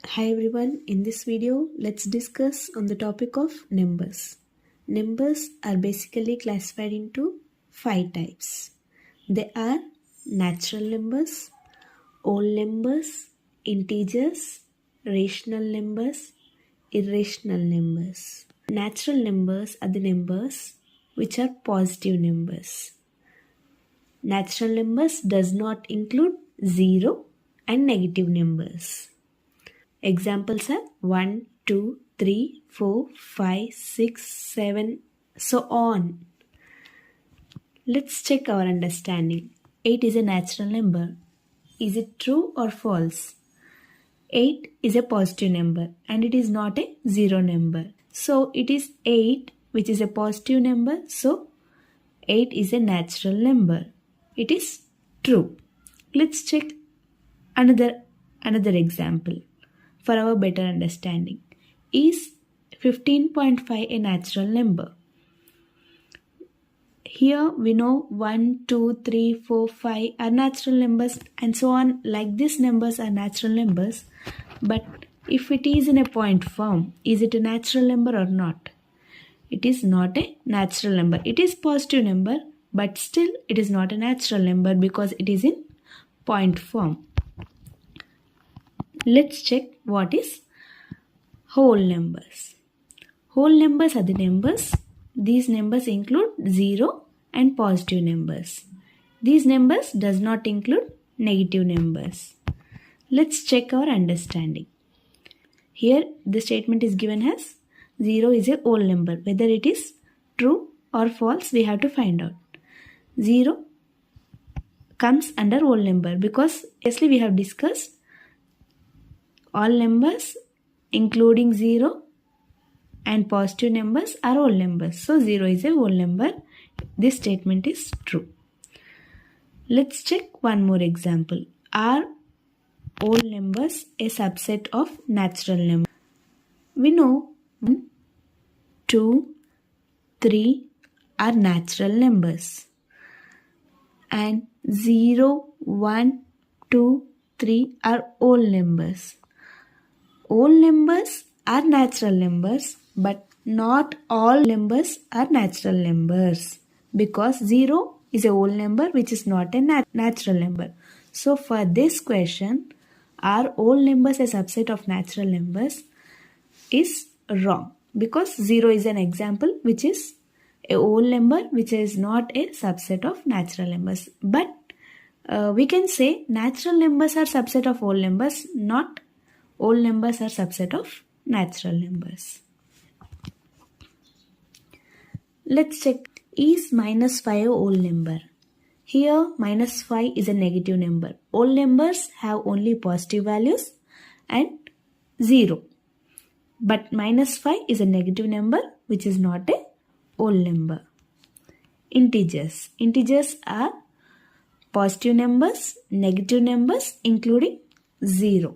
Hi everyone, in this video let's discuss on the topic of numbers. Numbers are basically classified into 5 types. They are natural numbers, whole numbers, integers, rational numbers, irrational numbers. Natural numbers are the numbers which are positive numbers. Natural numbers does not include 0 and negative numbers. Examples are 1, 2, 3, 4, 5, 6, 7, so on. Let's check our understanding. 8 is a natural number. Is it true or false? 8 is a positive number and it is not a zero number. So it is 8 which is a positive number. So 8 is a natural number. It is true. Let's check another example for our better understanding. Is 15.5 a natural number? Here we know 1, 2, 3, 4, 5 are natural numbers and so on, like these numbers are natural numbers. But if it is in a point form, is it a natural number or not? It is not a natural number. It is positive number, but still it is not a natural number because it is in point form. Let's check what is whole numbers. Whole numbers are the numbers. These numbers include 0 and positive numbers. These numbers does not include negative numbers. Let's check our understanding. Here the statement is given as 0 is a whole number. Whether it is true or false, we have to find out. 0 comes under whole number because previously we have discussed all numbers including 0 and positive numbers are whole numbers. So 0 is a whole number. This statement is true. Let's check one more example. Are whole numbers a subset of natural numbers? We know 1, 2, 3 are natural numbers. And 0, 1, 2, 3 are whole numbers. Whole numbers are natural numbers, but not all numbers are natural numbers because 0 is a whole number which is not a natural number. So for this question, are whole numbers a subset of natural numbers is wrong because 0 is an example which is a whole number which is not a subset of natural numbers. But we can say natural numbers are subset of whole numbers, not whole numbers are subset of natural numbers. Let's check, is minus 5 a whole number? Here minus 5 is a negative number. Whole numbers have only positive values and 0. But minus 5 is a negative number which is not a whole number. Integers. Integers are positive numbers, negative numbers including 0.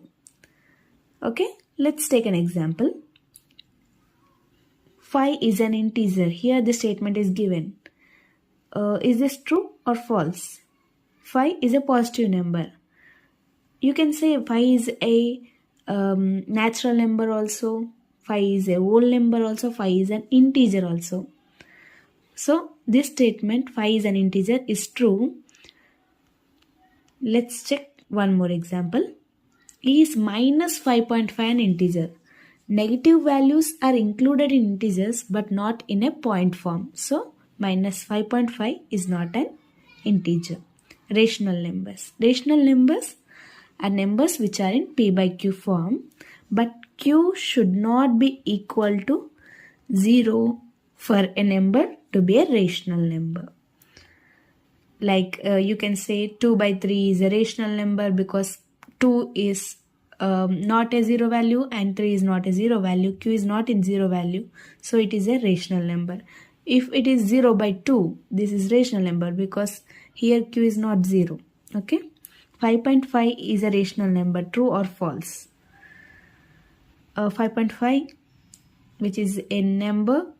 Okay, let's take an example. 5 is an integer. Here the statement is given. Is this true or false? 5 is a positive number. You can say 5 is a natural number also. 5 is a whole number also. 5 is an integer also. So this statement 5 is an integer is true. Let's check one more example. Is minus 5.5 an integer? Negative values are included in integers but not in a point form. So minus 5.5 is not an integer. Rational numbers. Rational numbers are numbers which are in p by q form, but q should not be equal to 0 for a number to be a rational number. Like you can say 2 by 3 is a rational number because 2 is not a 0 value and 3 is not a 0 value. Q is not in 0 value. So it is a rational number. If it is 0 by 2, this is rational number because here Q is not 0. Okay. 5.5 is a rational number. True or false? 5.5, which is a number.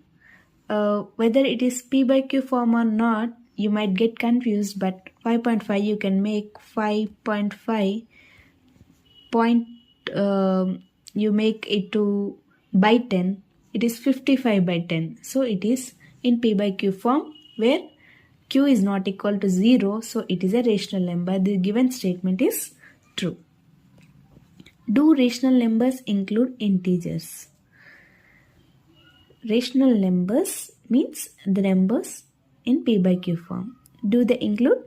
Whether it is P by Q form or not, you might get confused, but 5.5 you can make 5.5 you make it to by 10, it is 55 by 10. So it is in P by Q form where Q is not equal to 0. So it is a rational number. The given statement is true. Do rational numbers include integers? Rational numbers means the numbers in P by Q form. Do they include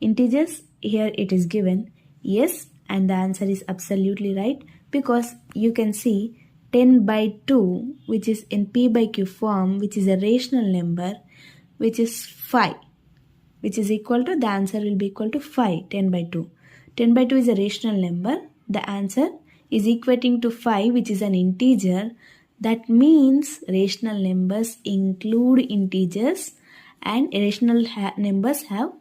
integers? Here it is given yes, and the answer is absolutely right, because you can see 10 by 2, which is in P by Q form, which is a rational number, which is 5, which is equal to, the answer will be equal to 5, 10 by 2. 10 by 2 is a rational number. The answer is equating to 5, which is an integer. That means rational numbers include integers, and irrational numbers have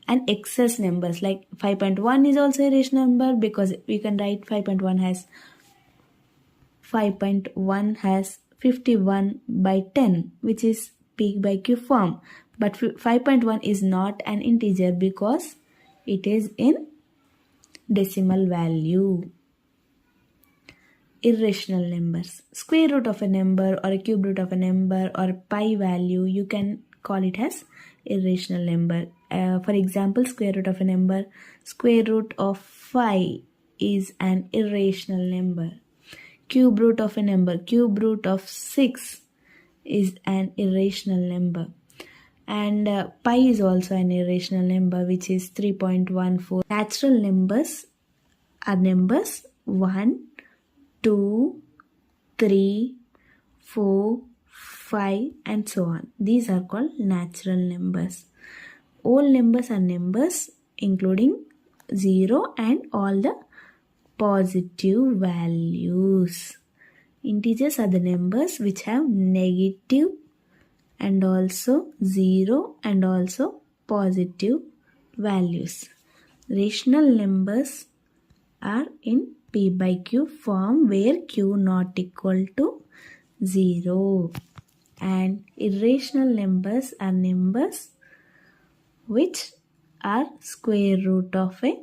an excess numbers. Like 5.1 is also a rational number, because we can write 5.1 has 51 by 10, which is P by Q form. But 5.1 is not an integer because it is in decimal value. Irrational numbers. Square root of a number or a cube root of a number or pi value, you can call it as irrational number. For example, square root of a number, square root of 5 is an irrational number. Cube root of a number, cube root of 6 is an irrational number. And pi is also an irrational number, which is 3.14. Natural numbers are numbers 1, 2, 3, 4, 5 and so on. These are called natural numbers. All numbers are numbers including 0 and all the positive values. Integers are the numbers which have negative and also 0 and also positive values. Rational numbers are in P by Q form where Q not equal to 0. And irrational numbers are numbers which are square root of a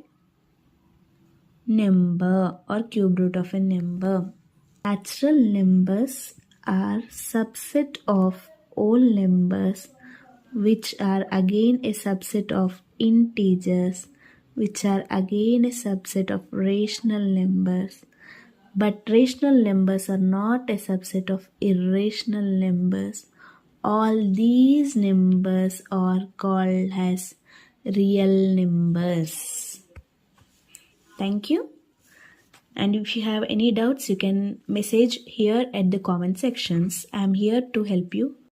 number or cube root of a number. Natural numbers are subset of all numbers, which are again a subset of integers, which are again a subset of rational numbers. But rational numbers are not a subset of irrational numbers. All these numbers are called as real numbers. Thank you. And if you have any doubts, you can message here at the comment sections. I am here to help you.